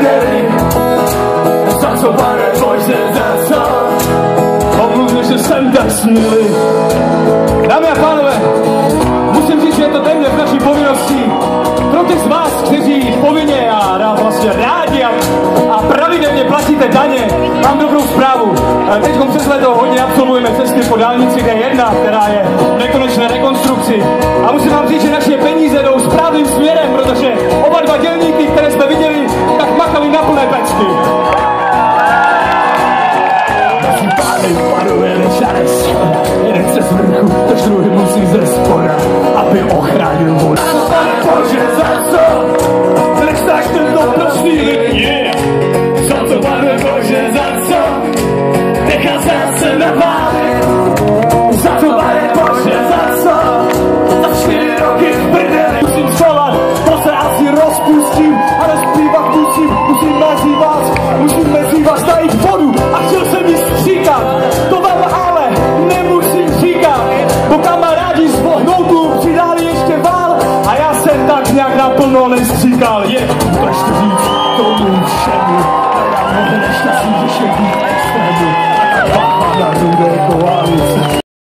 prdeli. Za co, Pane Bože, za co? Omluvně, že jsem tak smilý. Dámy a pánové, musím říct, že je to téměř naší povinností pro ty z vás, kteří povinně a vlastně rádi a pravidelně platíte daně. Mám dobrou zprávu. Teď přes léto hodně absolvujeme cesty po dálnici D1, která je v nekonečné rekonstrukci. A musím vám říct, že naše peníze jdou správným směrem, protože oba dva dělníky, které jsme viděli, tak makali na plné pecky. Naši pány paduje nečarec, jeden přes vrchu, tož druhý musí ze spoda, aby ochránil vodu. Pane Bože, za co? Trestáš tento prostý lid? Za co, Pane Bože, za co? Nechal se na vále. Za co, Pane Bože, za co? Za 4 roky v prdeli. Musím schovat, to se asi rozpustím, ale zpívat musím mezi vás najít vodu a chtěl jsem jí stříkat. To vám ale nemusím říkat, bo kamarádi z Vohnoutu přidali ještě vál a já jsem tak nějak naplno nestříkal. Je, to ještě